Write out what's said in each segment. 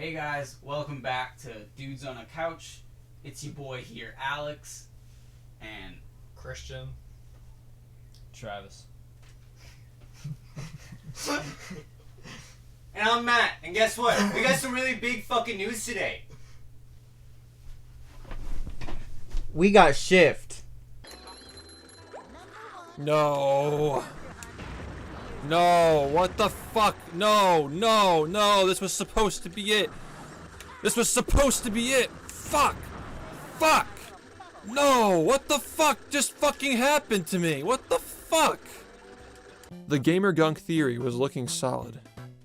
Hey guys, welcome back to Dudes on a Couch. It's your boy here, Alex, and Christian. Travis. And I'm Matt, and guess what? We got some really big fucking news today. We got SHiFT. No. No, what the fuck? No, this was supposed to be it. Fuck. No, what the fuck just fucking happened to me? What the fuck? The gamer gunk theory was looking solid.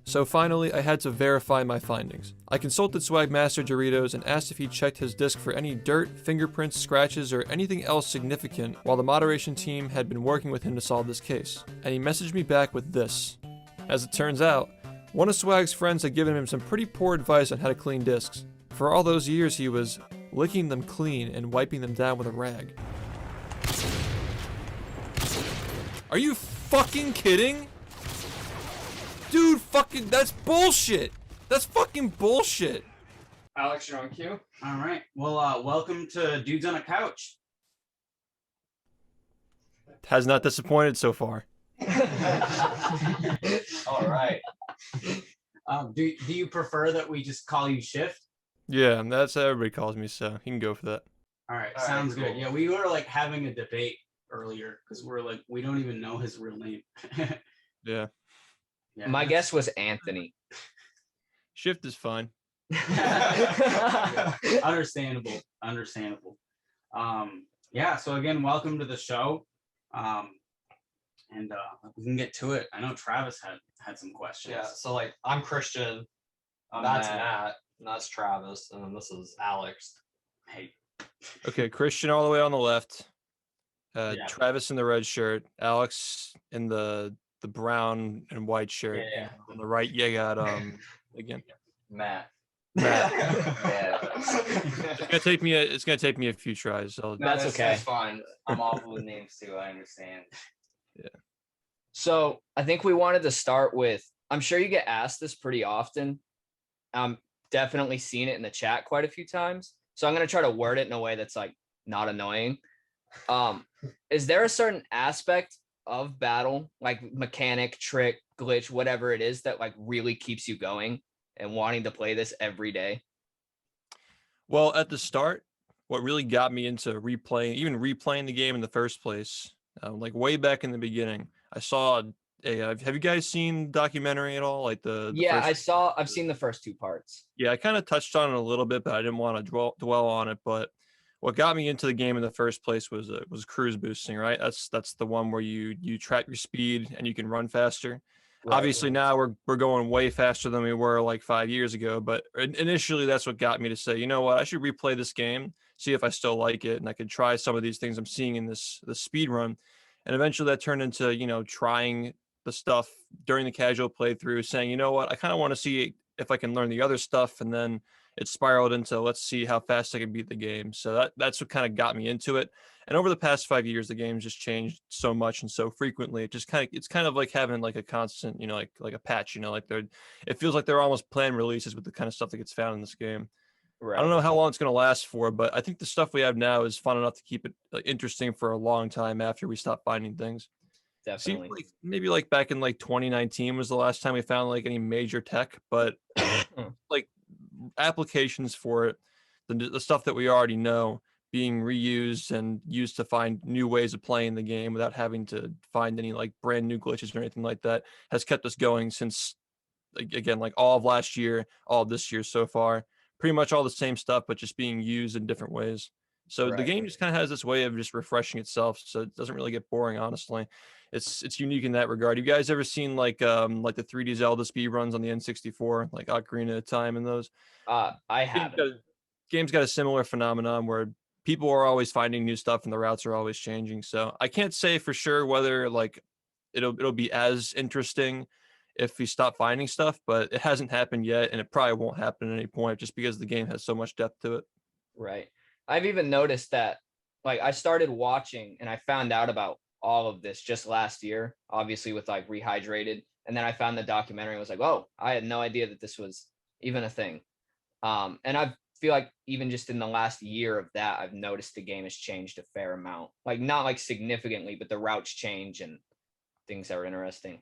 So finally, I had to verify my findings. I consulted Swagmaster Doritos and asked if he checked his disk for any dirt, fingerprints, scratches, or anything else significant while the moderation team had been working with him to solve this case. And he messaged me back with this. As it turns out, one of Swag's friends had given him some pretty poor advice on how to clean disks. For all those years, he was licking them clean and wiping them down with a rag. Are you fucking kidding? Dude, fucking, that's bullshit. That's fucking bullshit. Alex, you're on cue. all right. Well, welcome to Dudes on a Couch. Has not disappointed so far. All right. Do you prefer that we just call you SHiFT? Yeah, that's how everybody calls me, so you can go for that. All right, All right, sounds cool. good. Yeah, we were like having a debate earlier because we're like we don't even know his real name. Yeah. Yeah, My that's- guess was Anthony. Shift is fine. Understandable. Yeah, so again, welcome to the show. And we can get to it. I know Travis had some questions. Yeah, so like I'm Christian, that's Matt, and that's Travis, and then this is Alex. Hey, Okay, Christian all the way on the left. Yeah. Travis in the red shirt. Alex in the brown and white shirt. Yeah. On the right, you got again. Matt. Matt. Yeah. It's gonna take me a few tries. That's okay. That's fine. I'm awful with names too. I understand. So I think we wanted to start with, I'm sure you get asked this pretty often. Definitely seen it in the chat quite a few times. So I'm going to try to word it in a way that's like not annoying. Is there a certain aspect of battle, like mechanic, trick, glitch, whatever it is, that like really keeps you going and wanting to play this every day? Well, at the start, what really got me into replaying the game in the first place, like way back in the beginning, I saw have you guys seen the documentary at all? Like the first... I've seen the first two parts. Yeah, I kind of touched on it a little bit, but I didn't want to dwell on it. But what got me into the game in the first place was cruise boosting, right? That's the one where you track your speed and you can run faster. Right. Obviously now we're going way faster than we were like 5 years ago, but initially that's what got me to say, you know what, I should replay this game, see if I still like it, and I could try some of these things I'm seeing in the speed run. And eventually that turned into, trying the stuff during the casual playthrough, saying, you know what, I kind of want to see if I can learn the other stuff. And then it spiraled into, let's see how fast I can beat the game. So that's what kind of got me into it. And over the past 5 years, the game's just changed so much and so frequently. It's kind of like having like a constant, like a patch, it feels like they're almost planned releases with the kind of stuff that gets found in this game. Right. I don't know how long it's going to last for, but I think the stuff we have now is fun enough to keep it interesting for a long time after we stop finding things. Definitely. Seems like maybe like back in like 2019 was the last time we found like any major tech, but like applications for it, the stuff that we already know being reused and used to find new ways of playing the game without having to find any like brand new glitches or anything like that has kept us going since, again, like all of last year, all of this year so far. Pretty much all the same stuff, but just being used in different ways. So the game just kind of has this way of just refreshing itself, so it doesn't really get boring, honestly. It's unique in that regard. You guys ever seen like the 3D Zelda speed runs on the N64, like Ocarina of Time and those? I haven't. Game's got a similar phenomenon where people are always finding new stuff and the routes are always changing. So I can't say for sure whether like it'll be as interesting if we stop finding stuff, but it hasn't happened yet, and it probably won't happen at any point just because the game has so much depth to it. Right. I've even noticed that, like, I started watching and I found out about all of this just last year, obviously with like Rehydrated. And then I found the documentary and was like, oh, I had no idea that this was even a thing. And I feel like even just in the last year of that, I've noticed the game has changed a fair amount. Like not like significantly, but the routes change and things that are interesting.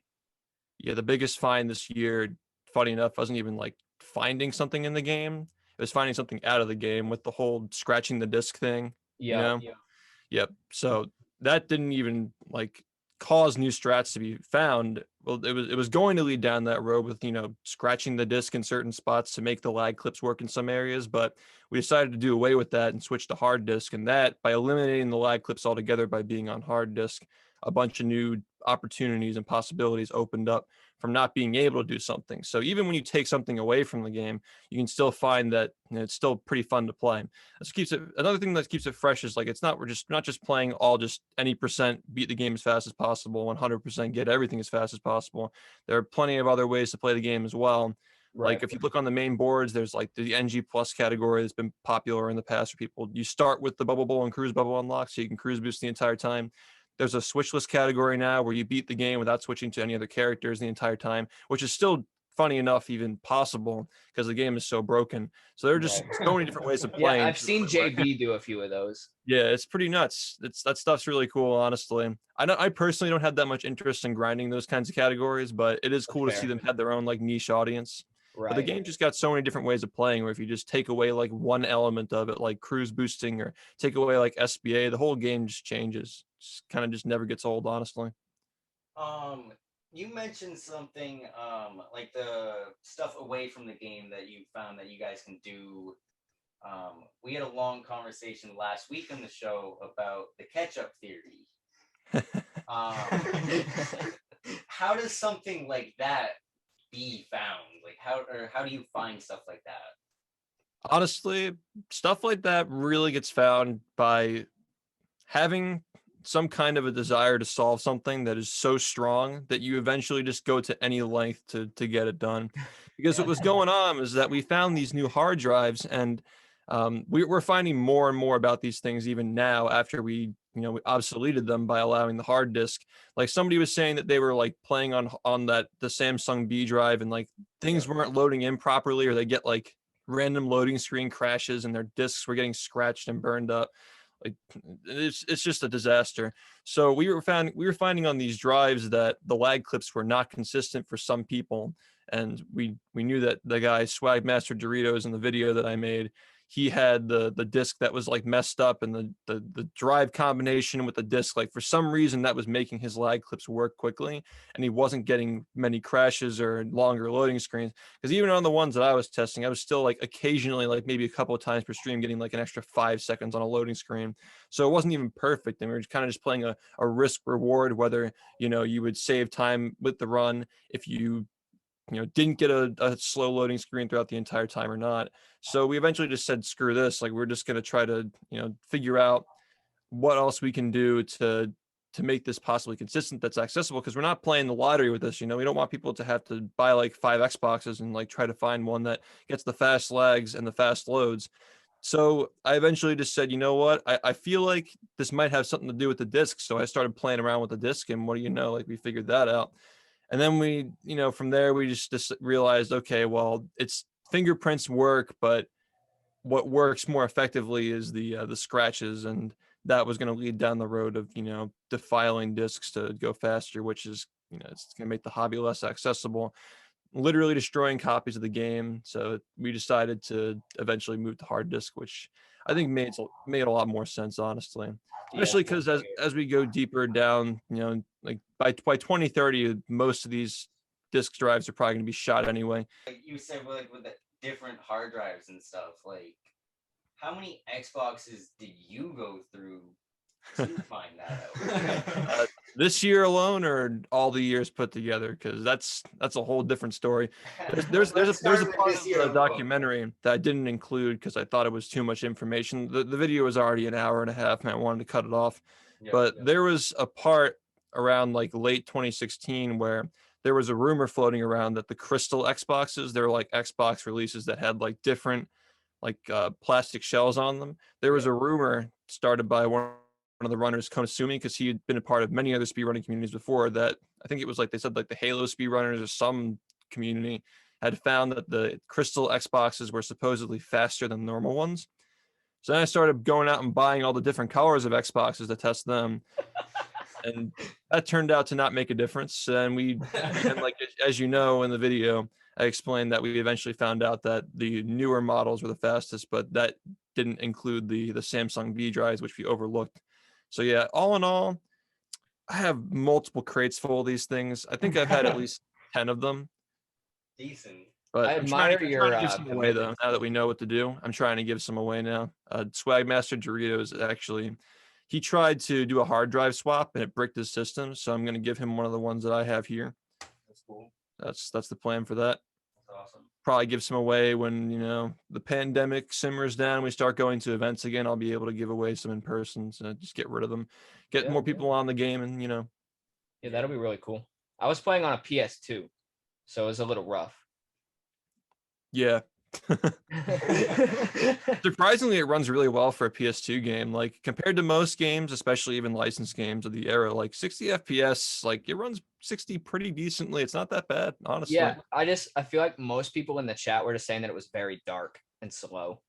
Yeah, the biggest find this year, funny enough, wasn't even like finding something in the game. It was finding something out of the game with the whole scratching the disc thing, you Yeah. know? Yep. So that didn't even like cause new strats to be found. Well, it was going to lead down that road with, scratching the disc in certain spots to make the lag clips work in some areas, but we decided to do away with that and switch to hard disk. And that, by eliminating the lag clips altogether by being on hard disk, a bunch of new opportunities and possibilities opened up from not being able to do something. So even when you take something away from the game, you can still find that it's still pretty fun to play. This keeps it. Another thing that keeps it fresh is like we're not just playing all just any percent beat the game as fast as possible, 100% get everything as fast as possible. There are plenty of other ways to play the game as well. Right. Like if you look on the main boards, there's like the NG plus category that's been popular in the past for people. You start with the bubble bowl and cruise bubble unlock, so you can cruise boost the entire time. There's a switchless category now where you beat the game without switching to any other characters the entire time, which is still funny enough, even possible because the game is so broken. So there are just so many different ways of playing. Yeah, I've seen JB do a few of those. Yeah, it's pretty nuts. That stuff's really cool, honestly. I personally don't have that much interest in grinding those kinds of categories, but it is cool to see them have their own like niche audience. But the Right. game just got so many different ways of playing where if you just take away like one element of it, like cruise boosting, or take away like SBA, the whole game just changes. Just kind of just never gets old, honestly. You mentioned something like the stuff away from the game that you found that you guys can do. We had a long conversation last week on the show about the catch-up theory. How does something like that be found? Like how do you find stuff like that? Honestly, stuff like that really gets found by having some kind of a desire to solve something that is so strong that you eventually just go to any length to get it done. Because what was going on is that we found these new hard drives, and we're finding more and more about these things even now after we obsoleted them by allowing the hard disk. Like somebody was saying that they were like playing on the Samsung B drive, and like things weren't loading in properly, or they get like random loading screen crashes and their disks were getting scratched and burned up. Like it's just a disaster. So we were finding on these drives that the lag clips were not consistent for some people, and we knew that the guy Swagmaster Doritos in the video that I made, he had the disc that was like messed up, and the drive combination with the disc, like for some reason that was making his lag clips work quickly, and he wasn't getting many crashes or longer loading screens. Because even on the ones that I was testing, I was still like occasionally, like maybe a couple of times per stream, getting like an extra 5 seconds on a loading screen. So it wasn't even perfect, and we were kind of just playing a risk reward, whether you would save time with the run if you didn't get a slow loading screen throughout the entire time or not. So we eventually just said, screw this. Like, we're just going to try to, figure out what else we can do to make this possibly consistent, that's accessible. Cause we're not playing the lottery with this. We don't want people to have to buy like 5 Xboxes and like try to find one that gets the fast lags and the fast loads. So I eventually just said, you know what, I feel like this might have something to do with the disc. So I started playing around with the disc, and what do you know, like we figured that out. And then we, from there, we just realized, okay, well, it's fingerprints work, but what works more effectively is the scratches, and that was going to lead down the road of defiling discs to go faster, which is it's going to make the hobby less accessible, literally destroying copies of the game. So we decided to eventually move to hard disk, which I think made a lot more sense, honestly. Especially because as we go deeper down, like by 2030, most of these disk drives are probably going to be shot anyway. Like you said, like with the different hard drives and stuff, like how many Xboxes did you go through to find that out? This year alone, or all the years put together? Because that's a whole different story. There's a part of the documentary that I didn't include because I thought it was too much information. The video was already an hour and a half, and I wanted to cut it off. But there was a part around like late 2016 where there was a rumor floating around that the Crystal Xboxes, they're like Xbox releases that had like different like plastic shells on them. There was a rumor started by one of the runners, Konosumi, because he had been a part of many other speedrunning communities before, that I think it was like they said like the Halo speedrunners or some community had found that the crystal Xboxes were supposedly faster than normal ones. So then I started going out and buying all the different colors of Xboxes to test them. And that turned out to not make a difference. And like, as you know, in the video, I explained that we eventually found out that the newer models were the fastest, but that didn't include the Samsung V drives, which we overlooked. So yeah, all in all, I have multiple crates full of these things. I think I've had at least 10 of them. Decent. But I I'm trying admire to your give some away though. commitment Now to that we know what to do, I'm trying to give some away now. Swagmaster Doritos actually, he tried to do a hard drive swap and it bricked his system. So I'm going to give him one of the ones that I have here. That's cool. That's the plan for that. That's awesome. Probably give some away when the pandemic simmers down. We start going to events again. I'll be able to give away some in person. So just get rid of them, get Yeah, more people on the game, and Yeah, that'll be really cool. I was playing on a PS2, so it was a little rough. yeah. Surprisingly, it runs really well for a PS2 game. Like compared to most games, especially even licensed games of the era, like 60 FPS, like it runs 60 pretty decently. It's not that bad, honestly. Yeah, I feel like most people in the chat were just saying that it was very dark and slow.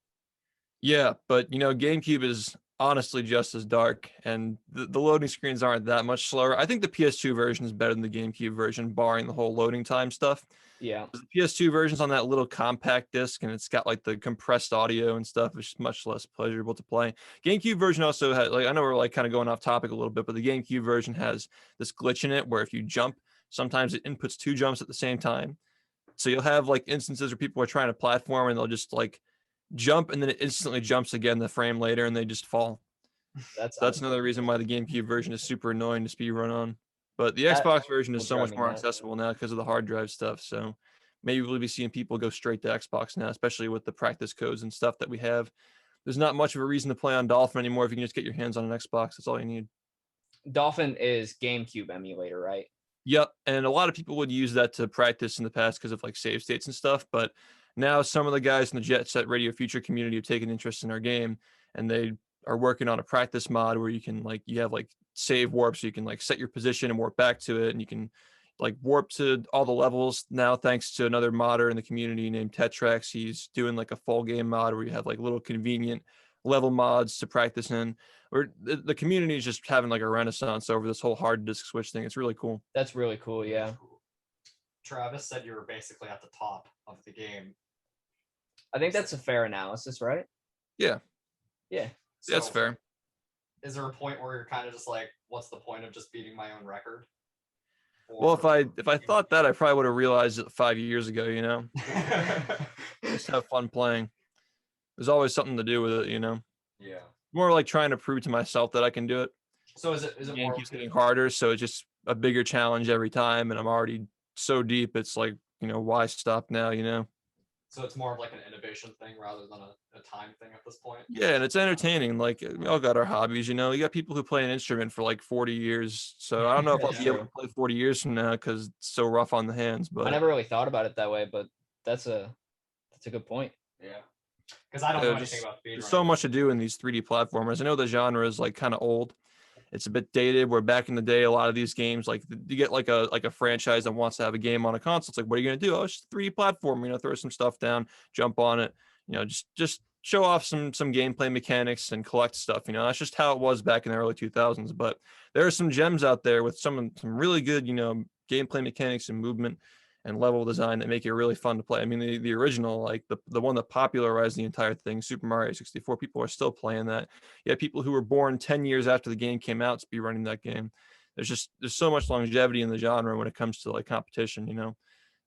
Yeah, but GameCube is honestly just as dark, and the loading screens aren't that much slower. I think the PS2 version is better than the GameCube version, barring the whole loading time stuff. Yeah. The PS2 version's on that little compact disc, and it's got like the compressed audio and stuff. It's much less pleasurable to play. GameCube version also had, like, I know we're like kind of going off topic a little bit, but the GameCube version has this glitch in it where if you jump, sometimes it inputs 2 jumps at the same time. So you'll have like instances where people are trying to platform and they'll just like jump and then it instantly jumps again the frame later and they just fall. That's another reason why the GameCube version is super annoying to speed run on. But the Xbox version is will so drive much me more nuts. accessible now because of the hard drive stuff. So maybe we'll be seeing people go straight to Xbox now, especially with the practice codes and stuff that we have. There's not much of a reason to play on Dolphin anymore if you can just get your hands on an Xbox. That's all you need. Dolphin is GameCube emulator, right? Yep. And a lot of people would use that to practice in the past because of like save states and stuff. But now some of the guys in the Jet Set Radio Future community have taken interest in our game and they are working on a practice mod where you can you have like save warp, so you can like set your position and warp back to it, and you can like warp to all the levels now thanks to another modder in the community named Tetrax. He's doing like a full game mod where you have like little convenient level mods to practice in. Or the community is just having like a renaissance over this whole hard disk switch thing. It's really cool. That's really cool, yeah. Travis said you were basically at the top of the game. I think that's a fair analysis, right? Yeah. Yeah. That's So, fair. Is there a point where you're kind of just like, what's the point of just beating my own record? Well, if I thought that, I probably would have realized it 5 years ago, Just have fun playing. There's always something to do with it, Yeah. More like trying to prove to myself that I can do it. So is it The game more keeps getting harder, so it's just a bigger challenge every time, and I'm already so deep. It's like, why stop now? so it's more of like an innovation thing rather than a time thing at this point? Yeah, and it's entertaining. Like we all got our hobbies, You got people who play an instrument for like 40 years. So I don't know if I'll That's be able true. to play 40 years from now because it's so rough on the hands. I But never really thought about it that way, but that's a good point. Yeah. Because I don't know There's anything about speedrunning. there's so much to do in these 3D platformers. I know the genre is like kind of old. It's a bit dated. Where back in the day, a lot of these games, like you get like a franchise that wants to have a game on a console. It's like, what are you gonna do? Oh, it's just a 3D platform. Throw some stuff down, jump on it. Just show off some gameplay mechanics and collect stuff. That's just how it was back in the early 2000s. But there are some gems out there with some really good, gameplay mechanics and movement and level design that make it really fun to play. I mean, the original, like the one that popularized the entire thing, Super Mario 64, people are still playing that. You have people who were born 10 years after the game came out to be running that game. There's so much longevity in the genre when it comes to like competition,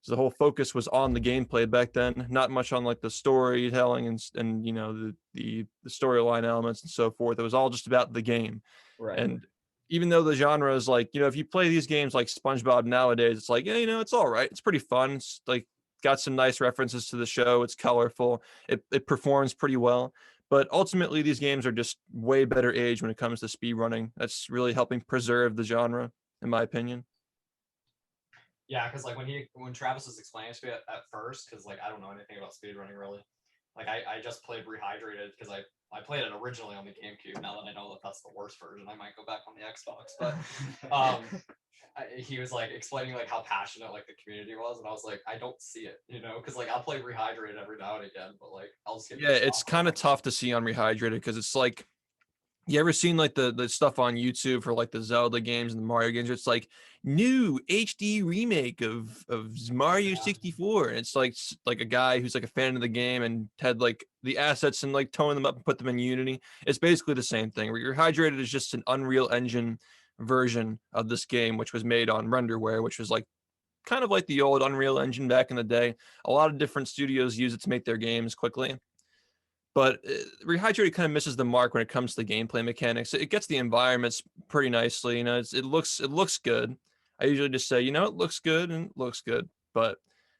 So the whole focus was on the gameplay back then, not much on like the storytelling and the storyline elements and so forth. It was all just about the game. Right. And even though the genre is like, if you play these games like SpongeBob nowadays, it's like, yeah, it's all right. It's pretty fun. It's like got some nice references to the show. It's colorful. It performs pretty well. But ultimately, these games are just way better age when it comes to speed running. That's really helping preserve the genre, in my opinion. Yeah, because like when Travis was explaining to me at first, because like I don't know anything about speedrunning really, Like I just played Rehydrated because I played it originally on the GameCube. Now that I know that that's the worst version, I might go back on the Xbox. But he was like explaining like how passionate like the community was, and I was like, I don't see it, because like I'll play Rehydrated every now and again, but like I'll just get Yeah, it's kind of tough to see on Rehydrated because it's like, you ever seen like the stuff on YouTube for like the Zelda games and the Mario games? It's like new HD remake of Mario 64, and it's like a guy who's like a fan of the game and had like the assets and like tone them up and put them in Unity. It's basically the same thing. Rehydrated is just an Unreal Engine version of this game, which was made on renderware, which was like kind of like the old Unreal Engine back in the day. A lot of different studios use it to make their games quickly. But Rehydrated kind of misses the mark when it comes to the gameplay mechanics. It gets the environments pretty nicely. It looks good. I usually just say, it looks good and it looks good. But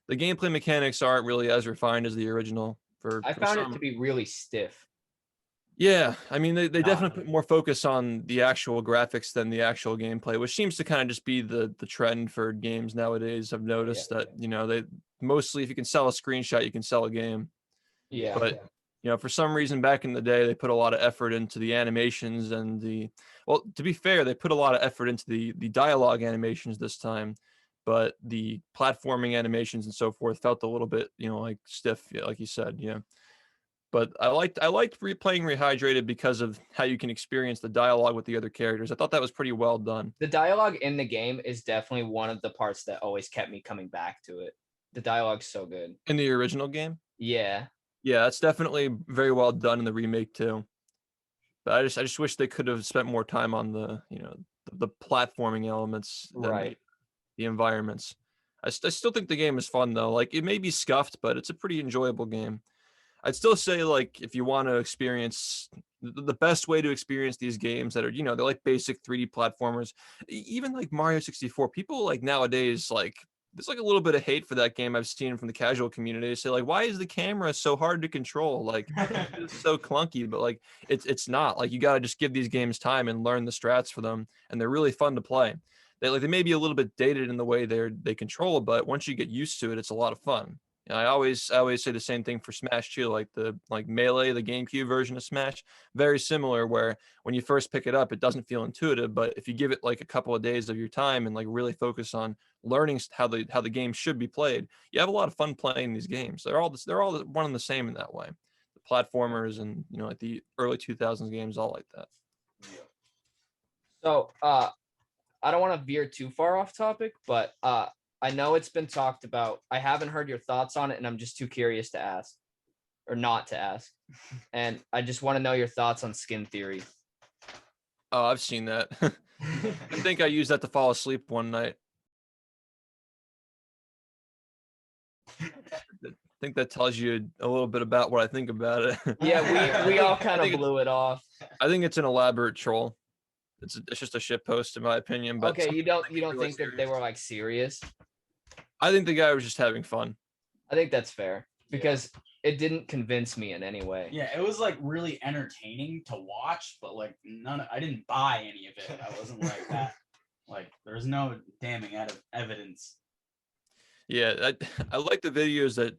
the gameplay mechanics aren't really as refined as the original. I found it to be really stiff. Yeah, I mean, they definitely put more focus on the actual graphics than the actual gameplay, which seems to kind of just be the trend for games nowadays. I've noticed that, they mostly, if you can sell a screenshot, you can sell a game. Yeah. But for some reason back in the day, they put a lot of effort into the animations and to be fair, they put a lot of effort into the dialogue animations this time, but the platforming animations and so forth felt a little bit, like stiff, like you said, yeah. But I liked replaying Rehydrated because of how you can experience the dialogue with the other characters. I thought that was pretty well done. The dialogue in the game is definitely one of the parts that always kept me coming back to it. The dialogue's so good. In the original game? Yeah. Yeah, that's definitely very well done in the remake too. But I just wish they could have spent more time on the the platforming elements than Right. the environments. I still think the game is fun though. Like, it may be scuffed, but it's a pretty enjoyable game. I'd still say, like, if you want to experience the best way to experience these games that are, they're like basic 3D platformers, even like Mario 64, people like nowadays, like, there's like a little bit of hate for that game I've seen from the casual community. They say like, why is the camera so hard to control? Like, it's so clunky, but like, it's not. Like, you got to just give these games time and learn the strats for them, and they're really fun to play. They may be a little bit dated in the way they control, but once you get used to it, it's a lot of fun. I always say the same thing for Smash too, like Melee, the GameCube version of Smash, very similar, where when you first pick it up, it doesn't feel intuitive, but if you give it like a couple of days of your time and like really focus on learning how the game should be played, you have a lot of fun playing these games. They're all one and the same in that way. The platformers and like the early 2000s games, all like that. So I don't want to veer too far off topic, but I know it's been talked about. I haven't heard your thoughts on it, and I'm just too curious to ask, or not to ask. And I just want to know your thoughts on skin theory. Oh, I've seen that. I think I used that to fall asleep one night. I think that tells you a little bit about what I think about it. Yeah, we all kind of blew it off. I think it's an elaborate troll. It's just a shit post in my opinion. But okay, you don't think that they were like serious? I think the guy was just having fun. I think that's fair because it didn't convince me in any way. Yeah, it was like really entertaining to watch, but like I didn't buy any of it. I wasn't like that. Like, there's no damning evidence. Yeah, I like the videos that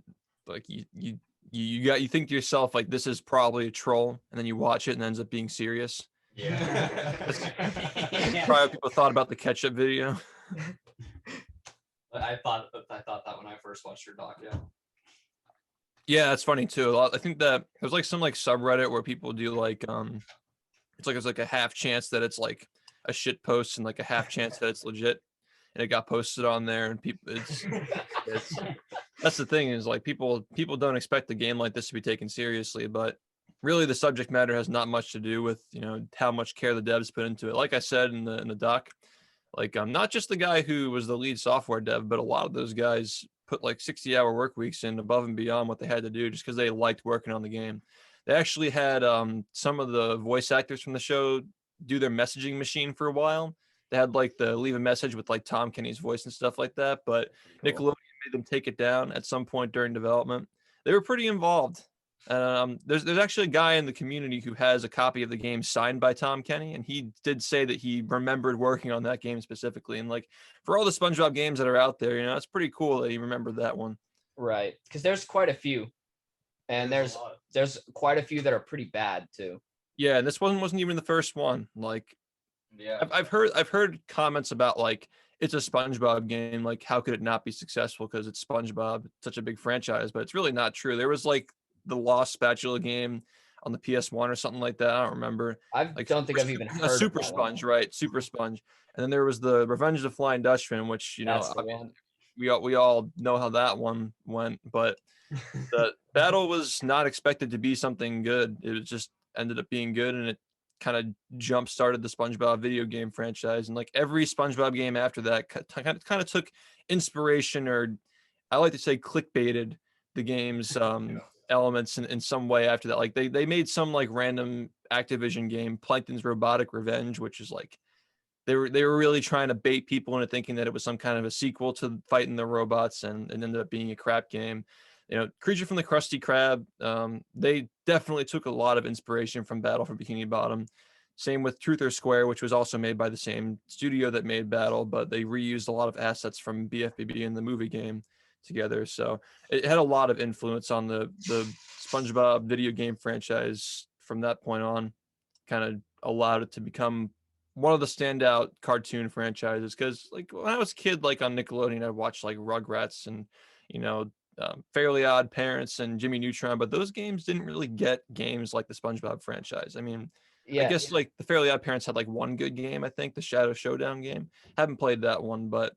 like you think to yourself like, this is probably a troll, and then you watch it and it ends up being serious. Yeah. Probably what people thought about the ketchup video. I thought that when I first watched your doc, yeah. Yeah, that's funny too. I think that there's like some like subreddit where people do like it's like a half chance that it's like a shit post and like a half chance that it's legit, and it got posted on there, and people it's that's the thing, is like people don't expect a game like this to be taken seriously, but really the subject matter has not much to do with how much care the devs put into it. Like I said in the doc, like not just the guy who was the lead software dev, but a lot of those guys put like 60-hour work weeks in above and beyond what they had to do just because they liked working on the game. They actually had some of the voice actors from the show do their messaging machine for a while. They had like the leave a message with like Tom Kenny's voice and stuff like that, but cool. Nickelodeon made them take it down at some point during development. They were pretty involved. There's actually a guy in the community who has a copy of the game signed by Tom Kenny, and he did say that he remembered working on that game specifically. And like, for all the SpongeBob games that are out there, it's pretty cool that he remembered that one. Right, because there's quite a few. And There's there's a lot. there's quite a few that are pretty bad too. Yeah, and this one wasn't even the first one. Like Yeah. I've heard comments about like it's a SpongeBob game. Like how could it not be successful because it's SpongeBob, it's such a big franchise? But it's really not true. There was like the Lost Spatula game on the PS1 or something like that. I don't remember. I Like don't think I've even a heard Super of that one. Sponge, right? Super Sponge. And then there was the Revenge of the Flying Dutchman, which That's the one. we all know how that one went. But the battle was not expected to be something good. It was just ended up being good, and it kind of jump started the SpongeBob video game franchise. And like every SpongeBob game after that kind of took inspiration, or I like to say clickbaited the game's elements in some way after that. Like they made some like random Activision game, Plankton's Robotic Revenge, which is like they were really trying to bait people into thinking that it was some kind of a sequel to fighting the robots, and ended up being a crap game. Creature from the Krusty Krab, they definitely took a lot of inspiration from Battle for Bikini Bottom. Same with Truth or Square, which was also made by the same studio that made Battle, but they reused a lot of assets from BFBB in the movie game together. So it had a lot of influence on the SpongeBob video game franchise from that point on. Kind of allowed it to become one of the standout cartoon franchises, because like when I was a kid, like on Nickelodeon, I'd watch like Rugrats and Fairly Odd Parents and Jimmy Neutron, but those games didn't really get games like the SpongeBob franchise. I mean, I Yeah, guess like the Fairly Odd Parents had like one good game, I think, the Shadow Showdown game. Haven't played that one, but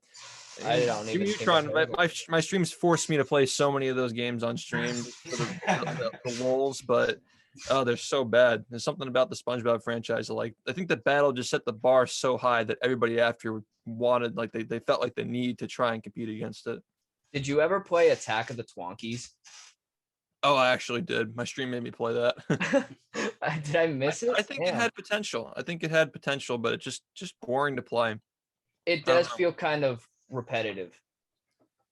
I don't Jimmy even think I've Neutron, heard of it. my streams forced me to play so many of those games on stream for the lulz, but oh, they're so bad. There's something about the SpongeBob franchise. Like I think the battle just set the bar so high that everybody after wanted, like they felt like the need to try and compete against it. Did you ever play Attack of the Twonkies? Oh, I actually did. My stream made me play that. Did I miss it? I think it Damn. had potential. I think it had potential, but it's just boring to play. It I don't does know. feel kind of repetitive.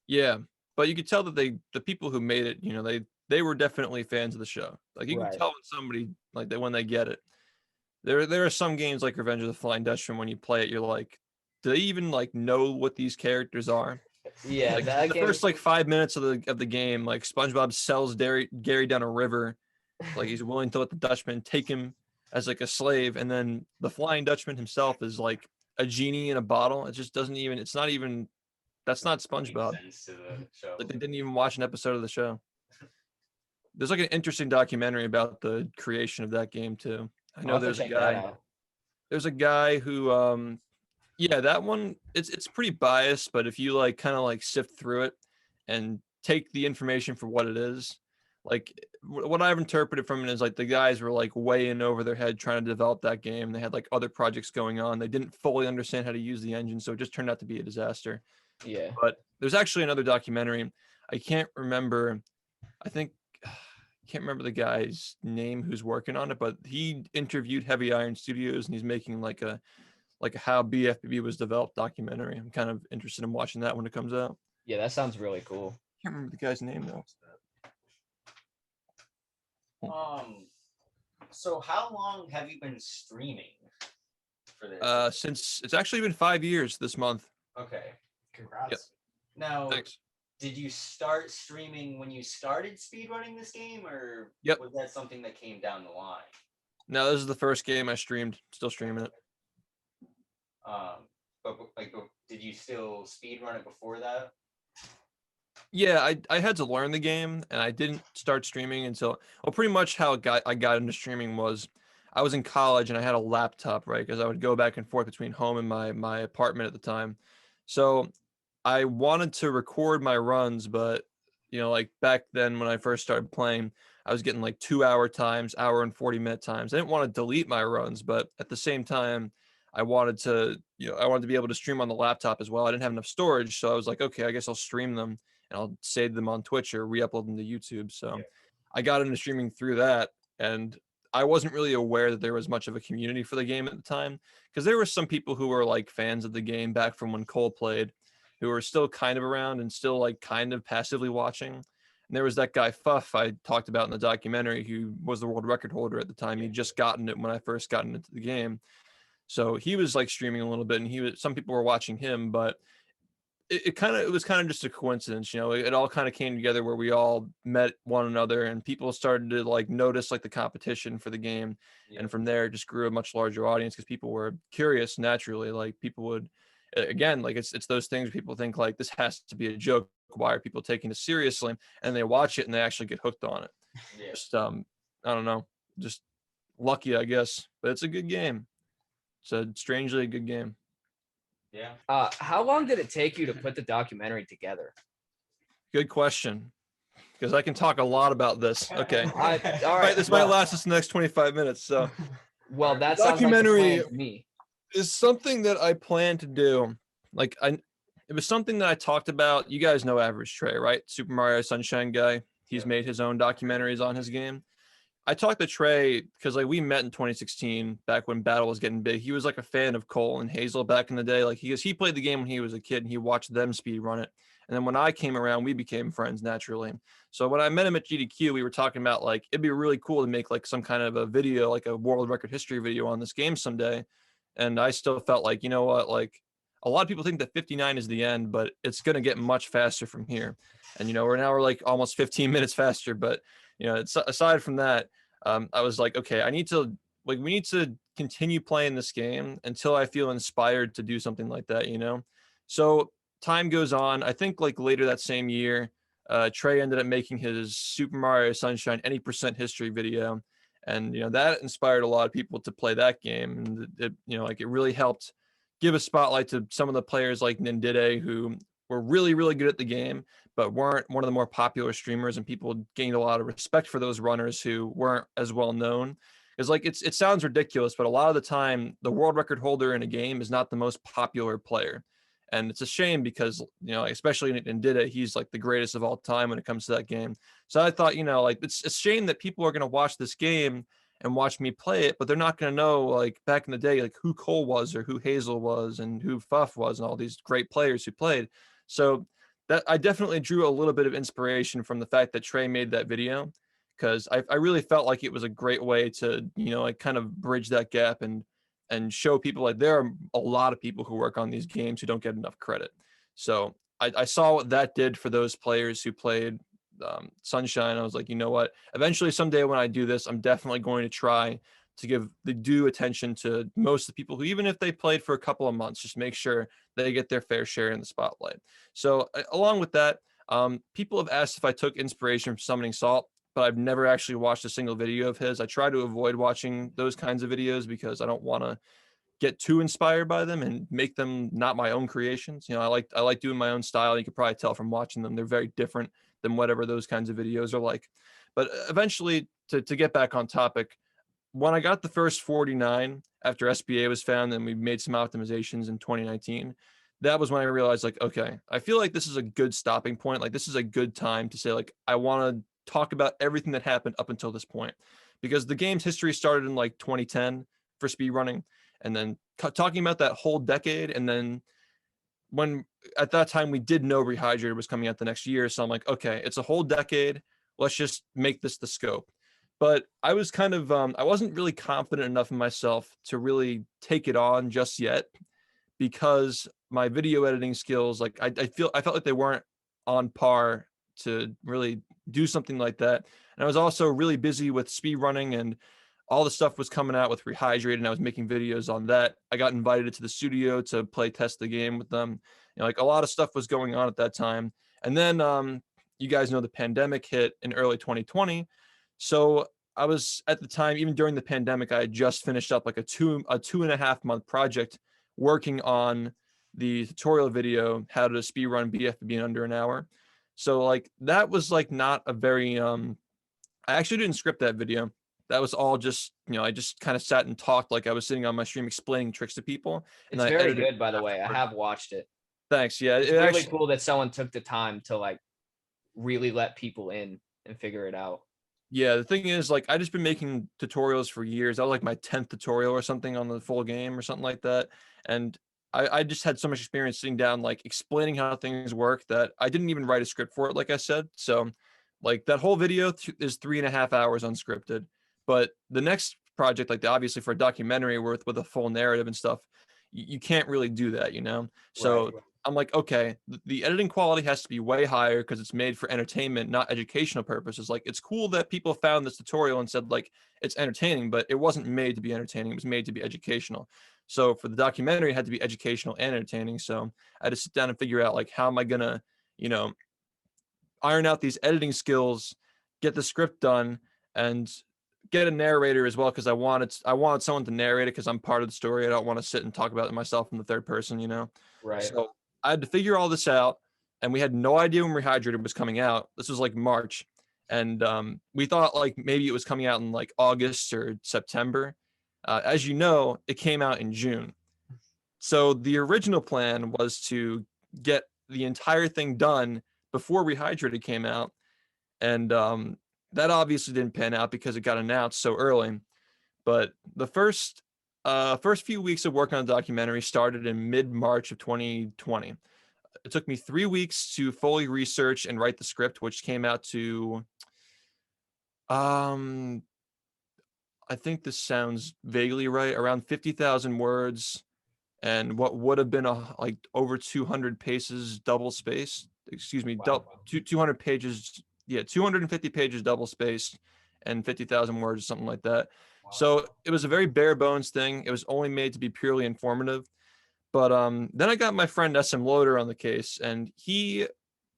Yeah, but you could tell that the people who made it, they were definitely fans of the show. Like you Right. can tell when somebody like that when they get it. There are some games like Revenge of the Flying Dutchman, when you play it, you're like, do they even like know what these characters are? Yeah, Like that the game. first like 5 minutes of the game, like SpongeBob sells Gary down a river, like he's willing to let the Dutchman take him as like a slave, and then the Flying Dutchman himself is like a genie in a bottle. It just doesn't even. It's not even. That's not SpongeBob. Makes sense to the show. Like they didn't even watch an episode of the show. There's like an interesting documentary about the creation of that game too. I know I'll have to there's a check that guy. out. There's a guy who yeah, that one it's pretty biased, but if you like kind of like sift through it and take the information for what it is, like what I've interpreted from it is like the guys were like way in over their head trying to develop that game. They had like other projects going on. They didn't fully understand how to use the engine, so it just turned out to be a disaster. Yeah. But there's actually another documentary. I can't remember. I think can't remember the guy's name who's working on it, but he interviewed Heavy Iron Studios, and he's making like a how BFBB was developed documentary. I'm kind of interested in watching that when it comes out. Yeah, that sounds really cool. Can't remember the guy's name though. So how long have you been streaming for this? Since it's actually been 5 years this month. Okay. Congrats. Yep. Now, Thanks. did you start streaming when you started speedrunning this game, or Yep. was that something that came down the line? No, this is the first game I streamed. Still streaming it. But like, did you still speedrun it before that? Yeah, I had to learn the game, and I didn't start streaming until pretty much how I got into streaming was I was in college and I had a laptop, right? Because I would go back and forth between home and my apartment at the time. So I wanted to record my runs, but like back then when I first started playing, I was getting like 2 hour times, hour and 40-minute times. I didn't want to delete my runs, but at the same time, I wanted to be able to stream on the laptop as well. I didn't have enough storage, so I was like, okay, I guess I'll stream them and I'll save them on Twitch or re-upload them to YouTube. So Yeah. I got into streaming through that, and I wasn't really aware that there was much of a community for the game at the time, because there were some people who were like fans of the game back from when Cole played, who were still kind of around and still like kind of passively watching. And there was that guy Fuff I talked about in the documentary, who was the world record holder at the time. He'd just gotten it when I first got into the game. So he was like streaming a little bit, and some people were watching him, but it was kind of just a coincidence, it all kind of came together where we all met one another and people started to like notice like the competition for the game. Yeah. And from there it just grew a much larger audience because people were curious naturally. Like people would, again, like it's those things where people think like this has to be a joke. Why are people taking this seriously? And they watch it and they actually get hooked on it. Yeah. Just I don't know, just lucky, I guess, but it's a good game. It's a strangely good game. Yeah. How long did it take you to put the documentary together? Good question, because I can talk a lot about this. Okay. All All right, this might last us the next 25 minutes. So Well, that sounds documentary like the plan to me. is something that I plan to do. Like it was something that I talked about. You guys know Average Trey, right? Super Mario Sunshine guy. He's made his own documentaries on his game. I talked to Trey because like we met in 2016 back when Battle was getting big. He was like a fan of Cole and Hazel back in the day. Like he played the game when he was a kid and he watched them speed run it. And then when I came around, we became friends naturally. So when I met him at GDQ, we were talking about like it'd be really cool to make like some kind of a video, like a world record history video on this game someday. And I still felt like, you know what, like a lot of people think that 59 is the end, but it's going to get much faster from here. And, we're like almost 15 minutes faster. But, it's, aside from that, I was like, okay, we need to continue playing this game until I feel inspired to do something like that, So time goes on. I think like later that same year, Trey ended up making his Super Mario Sunshine any percent history video. And, that inspired a lot of people to play that game. And it really helped give a spotlight to some of the players like Nindide who were really, really good at the game, but weren't one of the more popular streamers, and people gained a lot of respect for those runners who weren't as well known. It's like, it sounds ridiculous, but a lot of the time the world record holder in a game is not the most popular player. And it's a shame because, especially in Nindide, he's like the greatest of all time when it comes to that game. So I thought, like it's a shame that people are going to watch this game and watch me play it, but they're not going to know like back in the day, like who Cole was or who Hazel was and who Fuff was and all these great players who played. So that I definitely drew a little bit of inspiration from the fact that Trey made that video, because I really felt like it was a great way to, like kind of bridge that gap and show people like there are a lot of people who work on these games who don't get enough credit. So I saw what that did for those players who played Sunshine. I was like, you know what? Eventually, someday when I do this, I'm definitely going to try to give the due attention to most of the people who, even if they played for a couple of months, just make sure they get their fair share in the spotlight. So along with that, people have asked if I took inspiration from Summoning Salt, but I've never actually watched a single video of his. I try to avoid watching those kinds of videos because I don't want to get too inspired by them and make them not my own creations. I like doing my own style. You could probably tell from watching them. They're very different than whatever those kinds of videos are like. But eventually, to get back on topic, when I got the first 49 after SBA was found and we made some optimizations in 2019, that was when I realized like, okay, I feel like this is a good stopping point. Like this is a good time to say like, I want to talk about everything that happened up until this point, because the game's history started in like 2010 for speedrunning, and then talking about that whole decade. And then when at that time we did know Rehydrated was coming out the next year. So I'm like, okay, it's a whole decade. Let's just make this the scope. But I was kind of, I wasn't really confident enough in myself to really take it on just yet, because my video editing skills, like I felt like they weren't on par to really do something like that. And I was also really busy with speed running, and all the stuff was coming out with Rehydrated, and I was making videos on that. I got invited to the studio to play test the game with them. Like a lot of stuff was going on at that time. And then you guys know the pandemic hit in early 2020. So I was at the time, even during the pandemic, I had just finished up like a 2.5 month project working on the tutorial video, how to speedrun BFB in under an hour. So like that was like not a very, I actually didn't script that video. That was all just, I just kind of sat and talked like I was sitting on my stream explaining tricks to people. It's very good, by the way. I have watched it. Thanks. Yeah. It's really cool that someone took the time to like really let people in and figure it out. Yeah, the thing is, like, I just been making tutorials for years. That was like my 10th tutorial or something on the full game or something like that. And I just had so much experience sitting down, like explaining how things work, that I didn't even write a script for it, like I said. So like that whole video is 3.5 hours unscripted. But the next project, like obviously for a documentary with a full narrative and stuff, you can't really do that, So Right. I'm like, okay, the editing quality has to be way higher because it's made for entertainment, not educational purposes. Like, it's cool that people found this tutorial and said like it's entertaining, but it wasn't made to be entertaining. It was made to be educational. So for the documentary, it had to be educational and entertaining. So I had to sit down and figure out like how am I gonna, you know, iron out these editing skills, get the script done, and get a narrator as well because I wanted someone to narrate it because I'm part of the story. I don't want to sit and talk about it myself in the third person, you know. Right. So I had to figure all this out, and we had no idea when Rehydrated was coming out. This was like March, and we thought like maybe it was coming out in like August or September. As you know, it came out in June. So the original plan was to get the entire thing done before Rehydrated came out, and that obviously didn't pan out because it got announced so early. But the first few weeks of work on the documentary started in mid-March of 2020. It took me 3 weeks to fully research and write the script, which came out to I think this sounds vaguely right, around 50,000 words and what would have been like over 200 pages double spaced. Excuse me, Wow. 200 pages. Yeah, 250 pages double spaced and 50,000 words or something like that. So it was a very bare bones thing. It was only made to be purely informative. But then I got my friend SM Loader on the case, and he,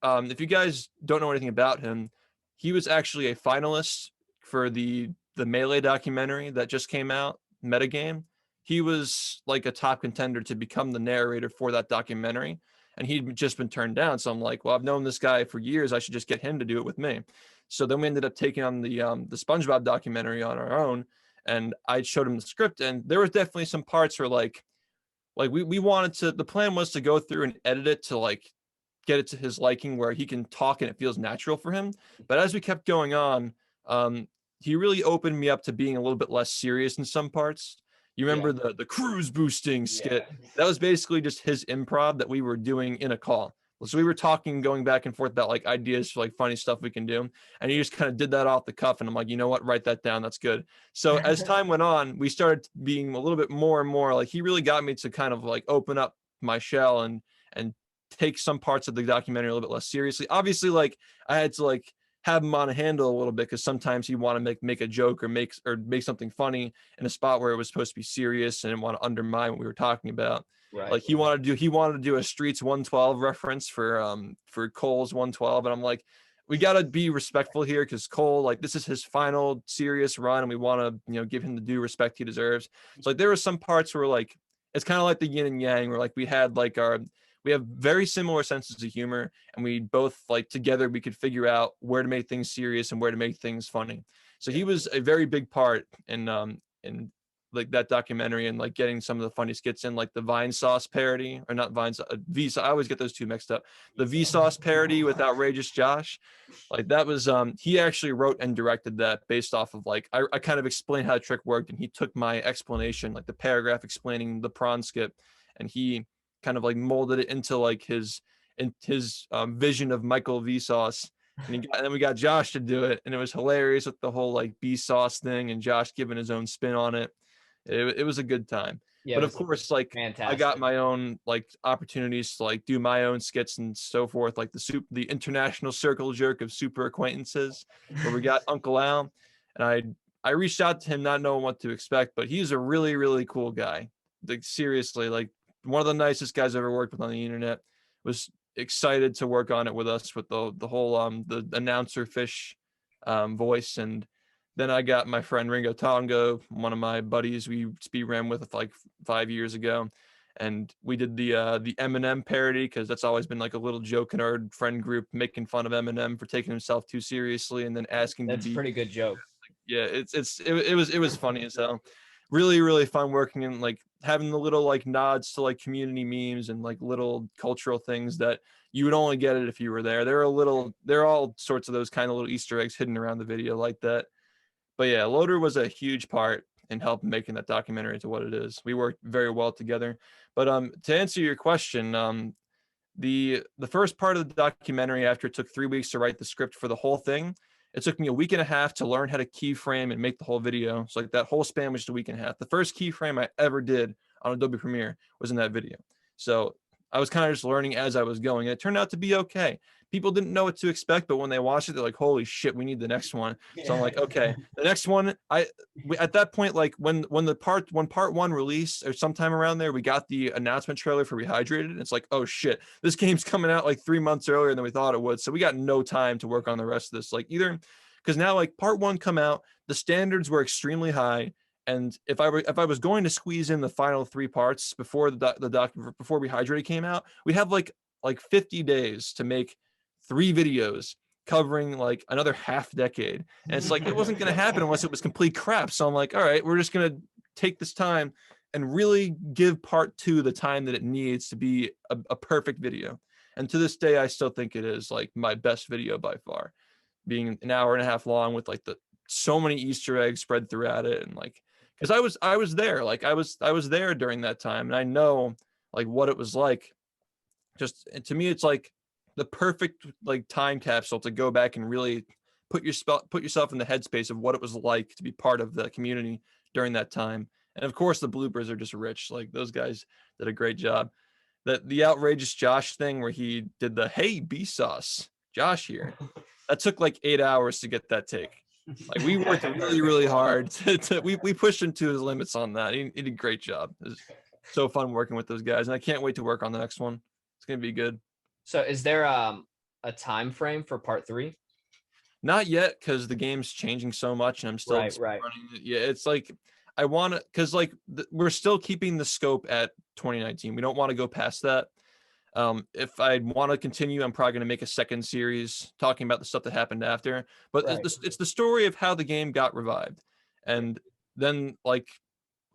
if you guys don't know anything about him, he was actually a finalist for the Melee documentary that just came out, Metagame. He was like a top contender to become the narrator for that documentary, and he'd just been turned down. So I'm like, well, I've known this guy for years. I should just get him to do it with me. So then we ended up taking on the SpongeBob documentary on our own, and I showed him the script, and there was definitely some parts where like we wanted to, the plan was to go through and edit it to like get it to his liking where he can talk and it feels natural for him. But as we kept going on, he really opened me up to being a little bit less serious in some parts. You remember the cruise boosting skit? That was basically just his improv that we were doing in a call. So we were talking, going back and forth about like ideas for like funny stuff we can do. And he just kind of did that off the cuff. And I'm like, you know what? Write that down. That's good. So as time went on, we started being a little bit more and more like, he really got me to kind of like open up my shell and take some parts of the documentary a little bit less seriously. Obviously, like I had to like have him on a handle a little bit because sometimes he want to make a joke or make something funny in a spot where it was supposed to be serious and didn't want to undermine what we were talking about. Right. Like he wanted to do a Streets 112 reference for Cole's 112, and I'm like, we got to be respectful here because Cole, like, this is his final serious run, and we want to give him the due respect he deserves. So like there were some parts where like it's kind of like the yin and yang, where like we have very similar senses of humor, and we both like together we could figure out where to make things serious and where to make things funny. So he was a very big part in like that documentary and like getting some of the funny skits in, like the Vine Sauce parody, or not Vine Sauce, I always get those two mixed up. The V Sauce parody with Outrageous Josh, like that was he actually wrote and directed that based off of like I kind of explained how the trick worked, and he took my explanation, like the paragraph explaining the prawn skip, and he kind of like molded it into like his vision of Michael V Sauce. And then we got Josh to do it, and it was hilarious with the whole like B Sauce thing and Josh giving his own spin on it. It was a good time. Yeah, But of course, like fantastic. I got my own like opportunities to like do my own skits and so forth, like the international circle jerk of super acquaintances, where we got Uncle Al, and I reached out to him not knowing what to expect, but he's a really, really cool guy. Like seriously, like one of the nicest guys I ever worked with on the internet. Was excited to work on it with us with the whole the announcer fish voice. And then I got my friend Ringo Tongo, one of my buddies we speed ran with like 5 years ago, and we did the Eminem parody because that's always been like a little joke in our friend group, making fun of Eminem for taking himself too seriously and then asking That's to be a pretty good joke. yeah, it was funny as hell. Really, really fun working and like having the little like nods to like community memes and like little cultural things that you would only get it if you were there. There are all sorts of those kind of little Easter eggs hidden around the video like that. But yeah, Loader was a huge part in helping making that documentary into what it is. We worked very well together. But to answer your question, the first part of the documentary, after it took 3 weeks to write the script for the whole thing, it took me a week and a half to learn how to keyframe and make the whole video. So like that whole span was just a week and a half. The first keyframe I ever did on Adobe Premiere was in that video. So I was kind of just learning as I was going. It turned out to be okay. People didn't know what to expect, but when they watched it, they're like, "Holy shit, we need the next one." So I'm like, "Okay, the next one." At that point, like when part one released or sometime around there, we got the announcement trailer for Rehydrated. And it's like, "Oh shit, this game's coming out like 3 months earlier than we thought it would." So we got no time to work on the rest of this. Like either because now like part one come out, the standards were extremely high. And if I was going to squeeze in the final 3 parts before before Rehydrated came out, we'd have like 50 days to make 3 videos covering like another half decade. And it's like it wasn't going to happen unless it was complete crap. So I'm like, all right, we're just going to take this time and really give part 2 the time that it needs to be a perfect video. And to this day, I still think it is like my best video by far, being an hour and a half long with like so many Easter eggs spread throughout it. And like, because I was there, like I was there during that time, and I know like what it was like. Just to me, it's like the perfect like time capsule to go back and really put yourself in the headspace of what it was like to be part of the community during that time. And of course, the bloopers are just rich. Like those guys did a great job. That the outrageous Josh thing where he did the "Hey, B sauce, Josh here," that took like 8 hours to get that take. Like we worked really, really hard. We pushed him to his limits on that. He did a great job. It was so fun working with those guys, and I can't wait to work on the next one. It's gonna be good. So is there a time frame for part 3? Not yet, because the game's changing so much, and I'm still Right. running it. Yeah, it's like I want to, because like we're still keeping the scope at 2019. We don't want to go past that. If I want to continue, I'm probably going to make a second series talking about the stuff that happened after. But Right. it's the story of how the game got revived, and then like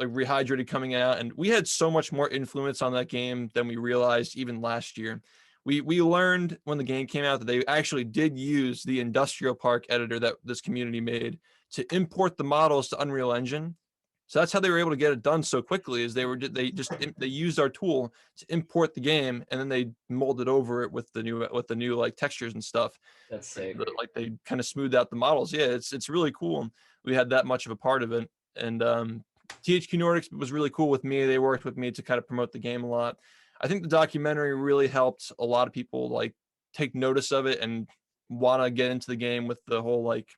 Rehydrated coming out, and we had so much more influence on that game than we realized even last year. We learned when the game came out that they actually did use the industrial park editor that this community made to import the models to Unreal Engine. So that's how they were able to get it done so quickly. Is they used our tool to import the game, and then they molded over it with the new like textures and stuff. That's sick. Like they kind of smoothed out the models. Yeah, it's really cool. We had that much of a part of it, and THQ Nordic was really cool with me. They worked with me to kind of promote the game a lot. I think the documentary really helped a lot of people like take notice of it and want to get into the game with the whole like.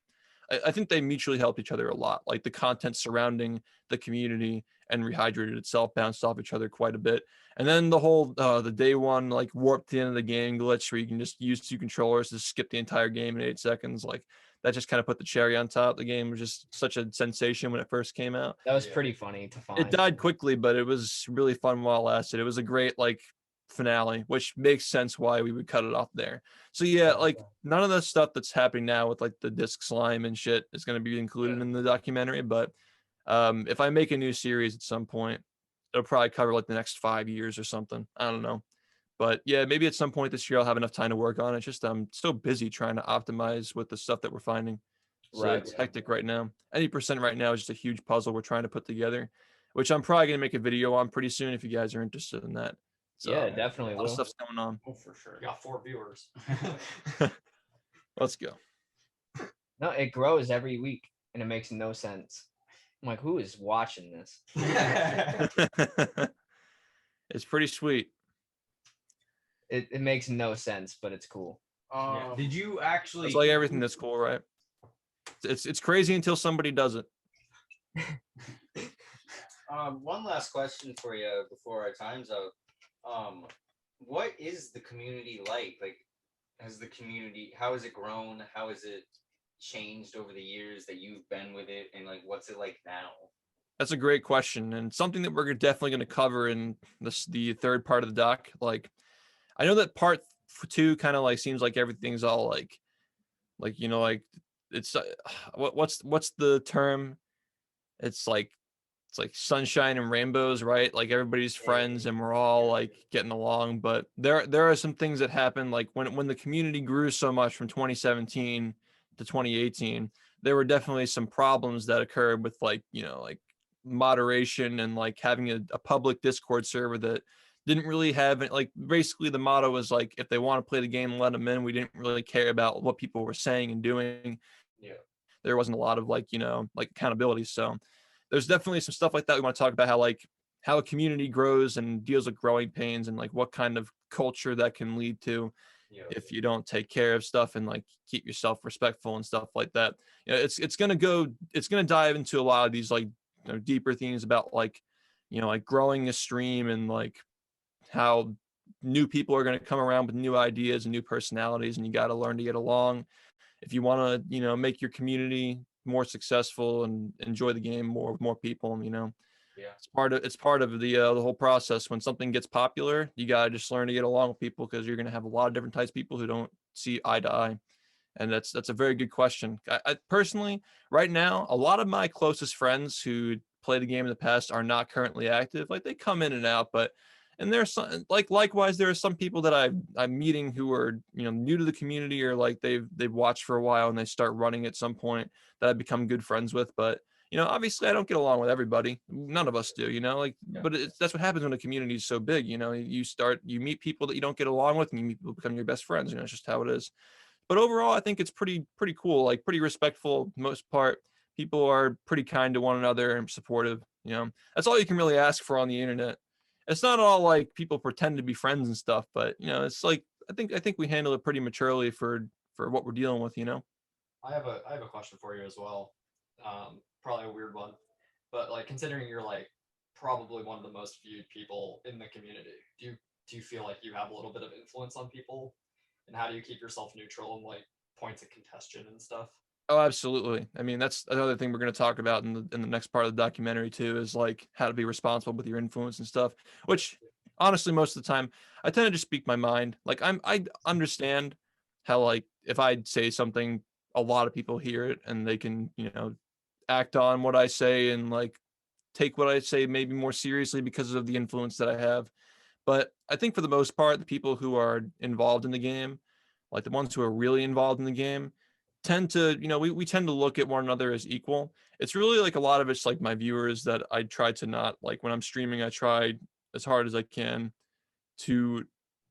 I think they mutually helped each other a lot. Like the content surrounding the community and Rehydrated itself bounced off each other quite a bit. And then the whole the day one like warp to the end of the game glitch where you can just use 2 controllers to skip the entire game in 8 seconds. Like that just kind of put the cherry on top. The game was just such a sensation when it first came out. That was pretty funny to find. It died quickly, but it was really fun while it lasted. It was a great like finale, which makes sense why we would cut it off there. So yeah, like none of the stuff that's happening now with like the disc slime and shit is going to be included in the documentary. But if I make a new series at some point, it'll probably cover like the next 5 years or something. I don't know. But yeah, maybe at some point this year I'll have enough time to work on it. It's just I'm so busy trying to optimize with the stuff that we're finding. So it's hectic right now. Any percent right now is just a huge puzzle we're trying to put together, which I'm probably going to make a video on pretty soon if you guys are interested in that. So, yeah, definitely. A lot of stuff's going on. Oh, for sure. We got 4 viewers. Let's go. No, it grows every week and it makes no sense. I'm like, who is watching this? It's pretty sweet. It makes no sense, but it's cool. Yeah. Did you actually? It's like everything that's cool, right? It's crazy until somebody does it. One last question for you before our time's up. What is the community like? Like, how has it grown? How has it changed over the years that you've been with it? And like, what's it like now? That's a great question, and something that we're definitely going to cover in the third part of the doc. Like, I know that part 2 kind of like seems like everything's all like you know, like it's what's the term? It's like sunshine and rainbows, right? Like everybody's friends and we're all like getting along. But there are some things that happen, like when the community grew so much from 2017 to 2018, there were definitely some problems that occurred with like, you know, like moderation and like having a public Discord server that didn't really have it. Like basically the motto was like, if they want to play the game, let them in. We didn't really care about what people were saying and doing. Yeah. There wasn't a lot of like, you know, like accountability. So there's definitely some stuff like that we want to talk about, how like how a community grows and deals with growing pains, and like what kind of culture that can lead to Yeah. if you don't take care of stuff and like keep yourself respectful and stuff like that. You know, it's gonna dive into a lot of these like, you know, deeper themes about like, you know, like growing a stream and like how new people are going to come around with new ideas and new personalities, and you got to learn to get along if you want to, you know, make your community more successful and enjoy the game more with more people. You know, Yeah. it's part of the whole process. When something gets popular, you got to just learn to get along with people, because you're going to have a lot of different types of people who don't see eye to eye. And that's a very good question. I personally, right now, a lot of my closest friends who played the game in the past are not currently active. Like they come in and out, but and there's some, like, likewise, there are some people that I'm meeting who are, you know, new to the community, or like they've watched for a while and they start running at some point, that I've become good friends with. But you know, obviously, I don't get along with everybody. None of us do, you know. Like, Yeah. but that's what happens when a community is so big. You know, you meet people that you don't get along with, and you meet people become your best friends. You know, it's just how it is. But overall, I think it's pretty cool, like pretty respectful for the most part. People are pretty kind to one another and supportive. You know, that's all you can really ask for on the internet. It's not all like people pretend to be friends and stuff, but you know, it's like I think we handle it pretty maturely for what we're dealing with. You know. I have a question for you as well. Probably a weird one, but like considering you're like probably one of the most viewed people in the community, do you feel like you have a little bit of influence on people, and how do you keep yourself neutral and like points of contention and stuff? Oh, absolutely. I mean, that's another thing we're going to talk about in the next part of the documentary too, is like how to be responsible with your influence and stuff. Which, honestly, most of the time, I tend to just speak my mind. Like I understand how, like, if I say something, a lot of people hear it and they can, you know, act on what I say and like take what I say maybe more seriously because of the influence that I have. But I think for the most part, the people who are involved in the game, like the ones who are really involved in the game, tend to, you know, we tend to look at one another as equal. It's really like a lot of it's like my viewers that I try to not, like when I'm streaming, I try as hard as I can to,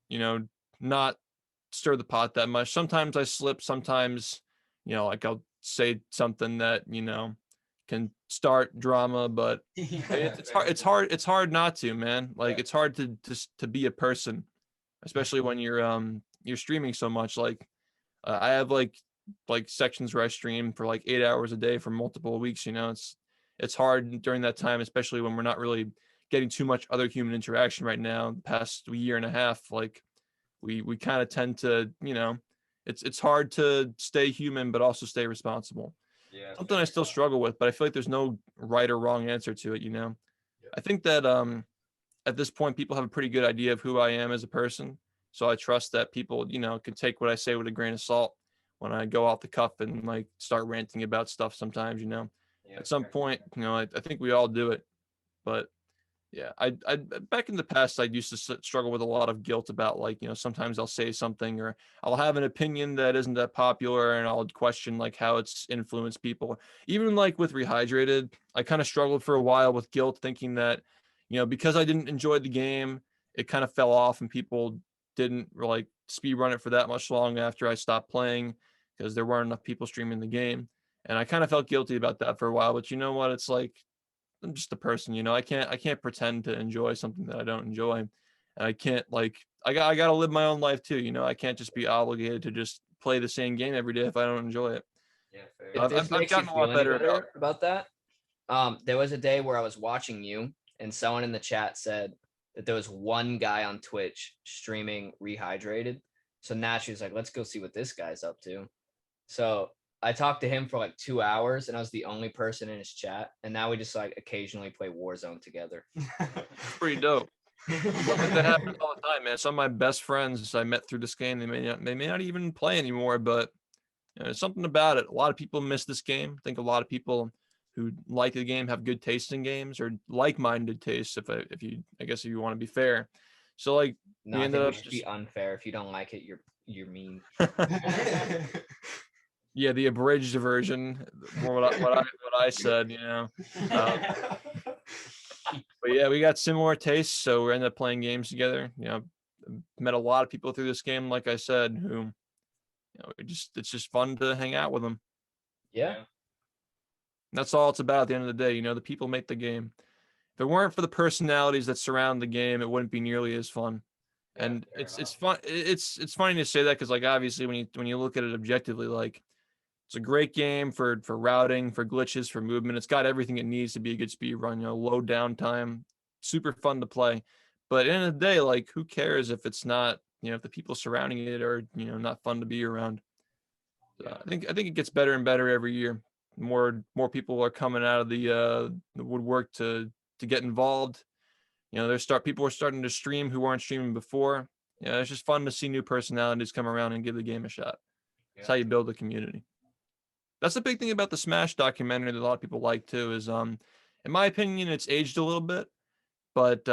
you know, not stir the pot that much. Sometimes I slip, sometimes, you know, like I'll say something that, you know, can start drama, but it's hard not to, man. Like it's hard to just to be a person, especially when you're streaming so much. Like I have like sections where I stream for like 8 hours a day for multiple weeks. You know, it's hard during that time, especially when we're not really getting too much other human interaction right now. The past year and a half, like we kind of tend to, you know, it's hard to stay human but also stay responsible. Yeah. Something I still struggle with, but I feel like there's no right or wrong answer to it. You know, Yeah. I think that at this point people have a pretty good idea of who I am as a person, so I trust that people, you know, can take what I say with a grain of salt when I go off the cuff and like start ranting about stuff sometimes. You know, Yeah, at some fair. point, you know, I think we all do it, but yeah, I back in the past I used to struggle with a lot of guilt about, like, you know, sometimes I'll say something or I'll have an opinion that isn't that popular and I'll question like how it's influenced people. Even like with Rehydrated, I kind of struggled for a while with guilt, thinking that, you know, because I didn't enjoy the game, it kind of fell off and people didn't like speed run it for that much long after I stopped playing, because there weren't enough people streaming the game. And I kind of felt guilty about that for a while, but you know what? It's like I'm just a person, you know. I can't pretend to enjoy something that I don't enjoy. And I can't like I got to live my own life too, you know. I can't just be obligated to just play the same game every day if I don't enjoy it. Yeah, fair. If I've, this I've, I've makes you gotten a feel lot any better about better about that, there was a day where I was watching you, and someone in the chat said that there was one guy on Twitch streaming Rehydrated. So naturally, was like, let's go see what this guy's up to. So I talked to him for like 2 hours, and I was the only person in his chat. And now we just like occasionally play Warzone together. It's pretty dope. That happens all the time, man. Some of my best friends I met through this game, they may not even play anymore, but you know, there's something about it. A lot of people miss this game. I think a lot of people who like the game have good taste in games, or like-minded tastes, I guess if you want to be fair. So like No, we I ended think we up should just be unfair. If you don't like it, you're mean. yeah, the abridged version, more what I said, you know. But yeah, we got similar tastes, so we ended up playing games together. You know, met a lot of people through this game, like I said, who, you know, it's just fun to hang out with them. Yeah. That's all it's about at the end of the day. You know, the people make the game. If it weren't for the personalities that surround the game, it wouldn't be nearly as fun. Yeah, And fair it's enough. fun. It's funny to say that because like obviously when you look at it objectively, like it's a great game for routing, for glitches, for movement. It's got everything it needs to be a good speed run. You know, low downtime, super fun to play. But at the end of the day, like who cares if it's not, you know, if the people surrounding it are, you know, not fun to be around. Yeah. I think it gets better and better every year. More people are coming out of the woodwork to get involved. You know, people are starting to stream who weren't streaming before. Yeah, it's just fun to see new personalities come around and give the game a shot. That's how you build a community. That's the big thing about the Smash documentary that a lot of people like too, is in my opinion, it's aged a little bit, but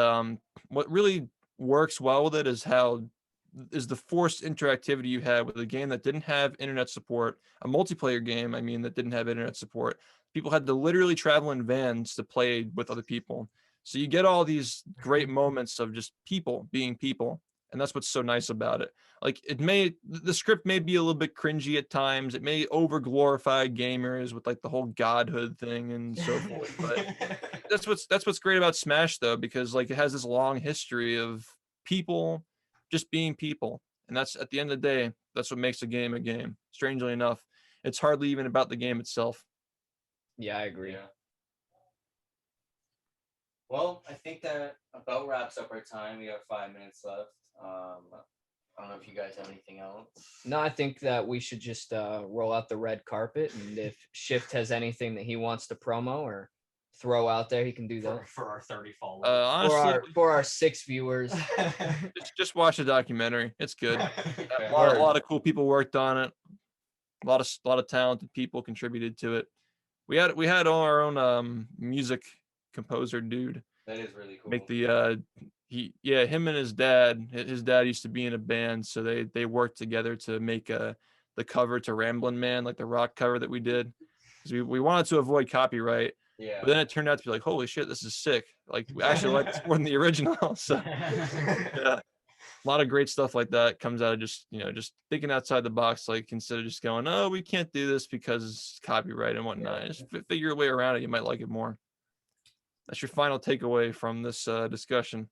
what really works well with it is the forced interactivity you had with a game that didn't have internet support, a multiplayer game, I mean, that didn't have internet support. People had to literally travel in vans to play with other people. So you get all these great moments of just people being people. And that's what's so nice about it. Like the script may be a little bit cringy at times. It may over glorify gamers with like the whole godhood thing and so forth. But that's what's great about Smash though, because like it has this long history of people just being people. And that's at the end of the day, that's what makes a game a game. Strangely enough, it's hardly even about the game itself. Yeah, I agree. Yeah. Well, I think that about wraps up our time. We have 5 minutes left. I don't know if you guys have anything else. No, I think that we should just roll out the red carpet, and if SHiFT has anything that he wants to promo or throw out there, he can do that. For our 30 followers. Honestly, For our 6 viewers. just watch the documentary. It's good. Fair. A lot of cool people worked on it. A lot of talented people contributed to it. We had our own music composer dude That is really cool. make the him and his dad used to be in a band, so they worked together to make the cover to Ramblin' Man, like the rock cover that we did, because we wanted to avoid copyright. Yeah. But then it turned out to be like, holy shit, this is sick. Like we actually like this more than the original. So yeah, a lot of great stuff like that comes out of just thinking outside the box, like instead of just going, oh, we can't do this because it's copyright and whatnot. Yeah. Just figure a way around it. You might like it more. That's your final takeaway from this discussion.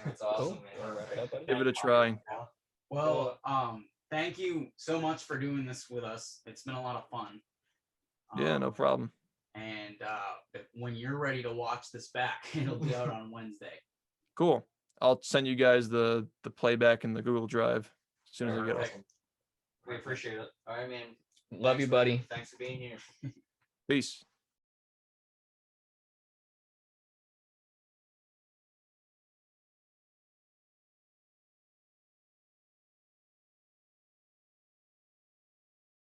That's awesome, Cool. man. Wrap it up, buddy. Give it a try. Well, thank you so much for doing this with us. It's been a lot of fun. Yeah, no problem. And when you're ready to watch this back, it'll be out on Wednesday. Cool. I'll send you guys the playback in the Google Drive as soon as I get off. We appreciate it. All right, man. Love you, buddy. Thanks for being here. Peace.